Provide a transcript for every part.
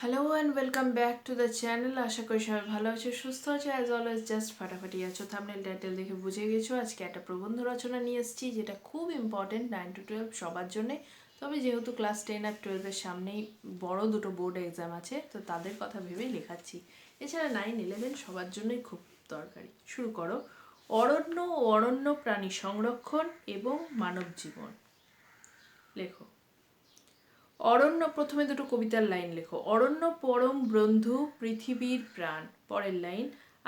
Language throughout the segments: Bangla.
Hello and welcome back to the channel. আশা করি সবাই ভালো আছো, সুস্থ আছো, অ্যাজ অলওয়েজ জাস্ট ফাটাফাটি আছো। থাম্বনেল টাইটেল দেখে বুঝে গেছো আজকে একটা প্রবন্ধ রচনা নিয়ে এসেছি, যেটা খুব ইম্পর্টেন্ট 9 to 12 সবার জন্যে। তবে যেহেতু ক্লাস 10 আর 12-এর সামনেই বড় দুটো বোর্ড এক্সাম আছে, তো তাদের কথা ভেবেই লেখাচ্ছি। এছাড়া 9-11 সবার জন্যই খুব দরকারি। শুরু করো। অরণ্য ও অরণ্য প্রাণী সংরক্ষণ এবং মানব জীবন। লেখো। অরণ্য, প্রথমে দুটো কবিতার লাইন লেখো। অরণ্য পরম বন্ধু, পৃথিবীর প্রাণ। পরের লাইন,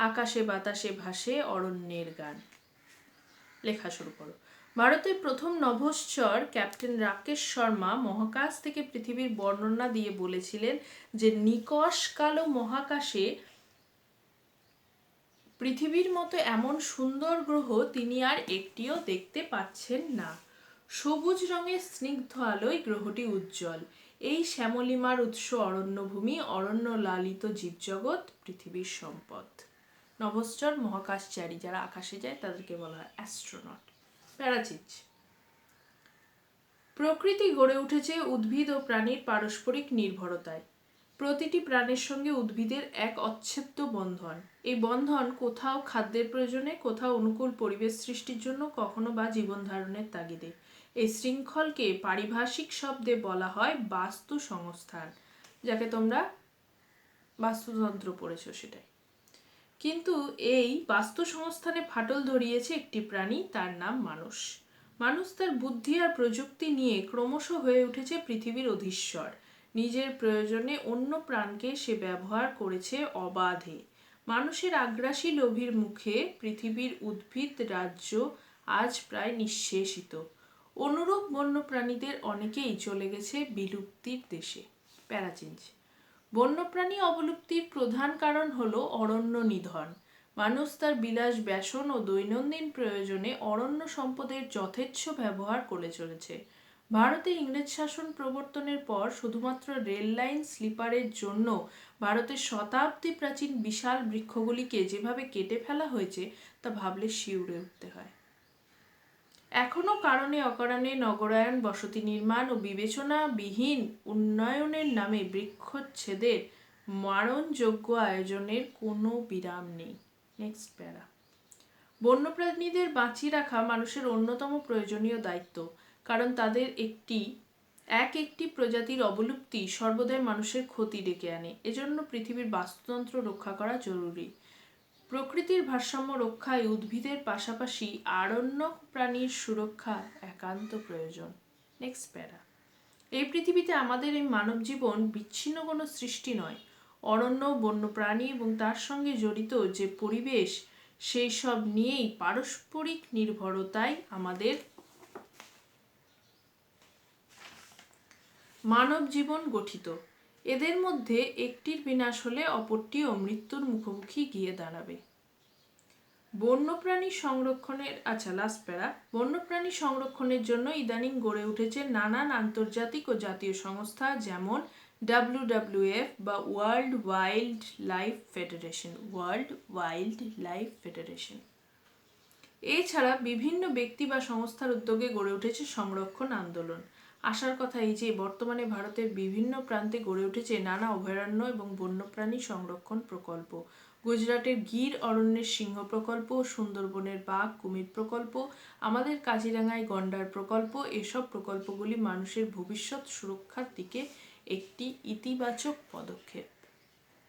আকাশে বাতাসে ভাসে অরণ্যের গান। লেখা শুরু করো। ভারতের প্রথম নভশ্চর ক্যাপ্টেন রাকেশ শর্মা মহাকাশ থেকে পৃথিবীর বর্ণনা দিয়ে বলেছিলেন যে নিকষ কালো মহাকাশে পৃথিবীর মতো এমন সুন্দর গ্রহ তিনি আর একটিও দেখতে পাচ্ছেন না। সবুজ রঙের স্নিগ্ধ আলোয় গ্রহটি উজ্জ্বল। এই শ্যামলিমার উৎস অরণ্যভূমি, অরণ্য লালিত জীবজগৎ পৃথিবীর সম্পদ। নভশ্চর মহাকাশচারী, যারা আকাশে যায় তাদেরকে বলা হয় অ্যাস্ট্রোনট। প্যারাচিচ। প্রকৃতি গড়ে উঠেছে উদ্ভিদ ও প্রাণীর পারস্পরিক নির্ভরতায়। প্রতিটি প্রাণের সঙ্গে উদ্ভিদের এক অচ্ছেদ্য বন্ধন। এই বন্ধন কোথাও খাদ্যের প্রয়োজনে, কোথাও অনুকূল পরিবেশ সৃষ্টির জন্য, কখনো বা জীবন ধারণের তাগিদে। এই শৃঙ্খলকে পারিভাষিক শব্দে বলা হয় বাস্তু সংস্থান, যাকে তোমরা বাস্তুতন্ত্র পড়েছো সেটাই। কিন্তু এই বাস্তু সংস্থানে ফাটল ধরিয়েছে একটি প্রাণী, তার নাম মানুষ। মানুষ তার বুদ্ধি আর প্রযুক্তি নিয়ে ক্রমশ হয়ে উঠেছে পৃথিবীর অধীশ্বর। নিজের প্রয়োজনে অন্য প্রাণকে সে ব্যবহার করেছে অবাধে। মানুষের আগ্রাসী লোভীর মুখে পৃথিবীর উদ্ভিদ রাজ্য আজ প্রায় নিঃশেষিত। অনুরূপ বন্যপ্রাণীদের অনেকেই চলে গেছে বিলুপ্তির দেশে। প্যারাচিঞ্চ। বন্যপ্রাণী অবলুপ্তির প্রধান কারণ হলো অরণ্য নিধন। মানুষ তার বিলাস ব্যসন ও দৈনন্দিন প্রয়োজনে অরণ্য সম্পদের যথেচ্ছ ব্যবহার করে চলেছে। ভারতে ইংরেজ শাসন প্রবর্তনের পর শুধুমাত্র রেল লাইন স্লিপারের জন্য ভারতের শতাব্দী প্রাচীন বিশাল বৃক্ষগুলিকে যেভাবে কেটে ফেলা হয়েছে তা ভাবলে শিউরে উঠতে হয়। এখনো কারণে অকারণে নগরায়ন, বসতি নির্মাণ ও বিবেচনাবিহীন উন্নয়নের নামে বৃক্ষচ্ছেদের মারণযোগ্য আয়োজনের কোনো বিরাম নেই। নেক্সট প্যারা। বন্যপ্রাণীদের বাঁচিয়ে রাখা মানুষের অন্যতম প্রয়োজনীয় দায়িত্ব, কারণ তাদের একটি প্রজাতির অবলুপ্তি সর্বদাই মানুষের ক্ষতি ডেকে আনে। এজন্য পৃথিবীর বাস্তুতন্ত্র রক্ষা করা জরুরি। প্রকৃতির ভারসাম্য রক্ষায় উদ্ভিদের পাশাপাশি আরণ্য প্রাণীর সুরক্ষা একান্ত প্রয়োজন। নেক্সট প্যারা। এই পৃথিবীতে আমাদের এই মানব জীবন বিচ্ছিন্ন কোনো সৃষ্টি নয়। অরণ্য, বন্যপ্রাণী এবং তার সঙ্গে জড়িত যে পরিবেশ, সেই সব নিয়েই পারস্পরিক নির্ভরতায় আমাদের মানব জীবন গঠিত। এদের মধ্যে একটির বিনাশ হলে অপরটিও মৃত্যুর মুখোমুখি গিয়ে দাঁড়াবে। বন্যপ্রাণী সংরক্ষণের লাস্ট প্যারা। বন্যপ্রাণী সংরক্ষণের জন্য ইদানিং গড়ে উঠেছে নানান আন্তর্জাতিক ও জাতীয় সংস্থা, যেমন WWF বা ওয়ার্ল্ড ওয়াইল্ড লাইফ ফেডারেশন। এছাড়া বিভিন্ন ব্যক্তি বা সংস্থার উদ্যোগে গড়ে উঠেছে সংরক্ষণ আন্দোলন। আশার কথা এই যে বর্তমানে ভারতের বিভিন্ন প্রান্তে গড়ে উঠেছে নানা অভয়ারণ্য এবং বন্যপ্রাণী সংরক্ষণ প্রকল্প। গুজরাটের গির অরণ্যের সিংহ প্রকল্প, সুন্দরবনের বাঘ কুমির প্রকল্প, আমাদের কাজিরাঙায় গন্ডার প্রকল্প, এসব প্রকল্পগুলি মানুষের ভবিষ্যৎ সুরক্ষার দিকে একটি ইতিবাচক পদক্ষেপ।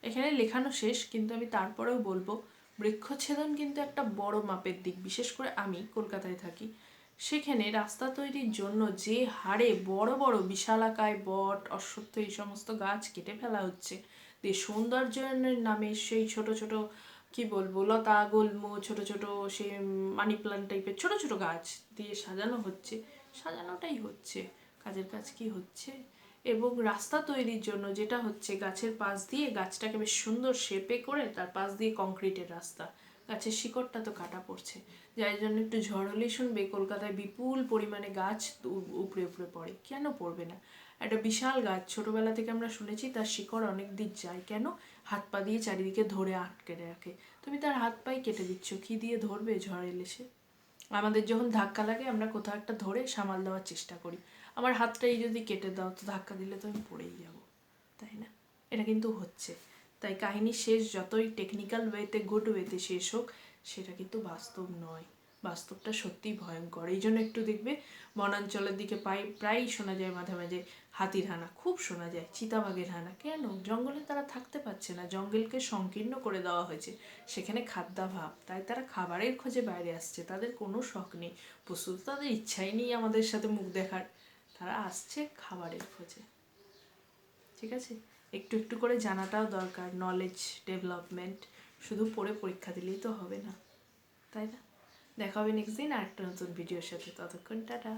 এখানে লেখানো শেষ, কিন্তু আমি তারপরেও বলবো বৃক্ষচ্ছেদন কিন্তু একটা বড় মাপের দিক। বিশেষ করে আমি কলকাতায় থাকি, সেখানে রাস্তা তৈরির জন্য যে হারে বড় বড় বিশালাকায় বট, অশ্বত্থ এই সমস্ত গাছ কেটে ফেলা হচ্ছে, দিয়ে সৌন্দর্যায়নের নামে সেই ছোট ছোট কি বলবো লতা গুল্ম, ছোট ছোট সেই মানি প্লান্ট টাইপের ছোট ছোট গাছ দিয়ে সাজানো হচ্ছে। সাজানোটাই হচ্ছে, কাজের কাজ কি হচ্ছে? এবং রাস্তা তৈরির জন্য যেটা হচ্ছে, গাছের পাশ দিয়ে গাছটাকে বেশ সুন্দর শেপে করে তার পাশ দিয়ে কংক্রিটের রাস্তা, গাছের শিকড়টা তো কাটা পড়ছে, যার জন্য একটু ঝড় হলেই শুনবে কলকাতায় বিপুল পরিমাণে গাছ উপড়ে উপড়ে পড়ে। কেন পড়বে না? একটা বিশাল গাছ, ছোটবেলা থেকে আমরা শুনেছি তার শিকড় অনেক দিক যায়। কেন? হাত পা দিয়ে চারিদিকে ধরে আটকে রাখে। তুমি তার হাত পাই কেটে দিচ্ছ, কি দিয়ে ধরবে ঝড় এলে সে? আমাদের যখন ধাক্কা লাগে আমরা কোথাও একটা ধরে সামাল দেওয়ার চেষ্টা করি। আমার হাতটাই যদি কেটে দাও, তো ধাক্কা দিলে তো আমি পড়েই যাব, তাই না? এটা কিন্তু হচ্ছে। তাই কাহিনীর শেষ যতই টেকনিক্যাল ওয়েতে গুড ওয়েতে শেষ হোক, সেটা কিন্তু বাস্তব নয়। বাস্তবটা সত্যিই ভয়ঙ্কর। এই জন্য একটু দেখবে বনাঞ্চলের দিকে প্রায়ই শোনা যায় মাঝে মাঝে হাতির হানা, খুব শোনা যায়, চিতাবাঘের হানা। কেন? জঙ্গলে তারা থাকতে পারছে না, জঙ্গলকে সংকীর্ণ করে দেওয়া হয়েছে, সেখানে খাদ্যাভাব, তাই তারা খাবারের খোঁজে বাইরে আসছে। তাদের কোনো শখ নেই, বস্তুত তাদের ইচ্ছাই নেই আমাদের সাথে মুখ দেখার, তারা আসছে খাবারের খোঁজে। ঠিক আছে, একটু একটু করে জানাটাও দরকার, নলেজ ডেভেলপমেন্ট। শুধু পড়ে পরীক্ষা দিলেই তো হবে না, তাই না? দেখা হবে নেক্সট দিন আর একটা নতুন ভিডিওর সাথে। ততক্ষণ টাটা।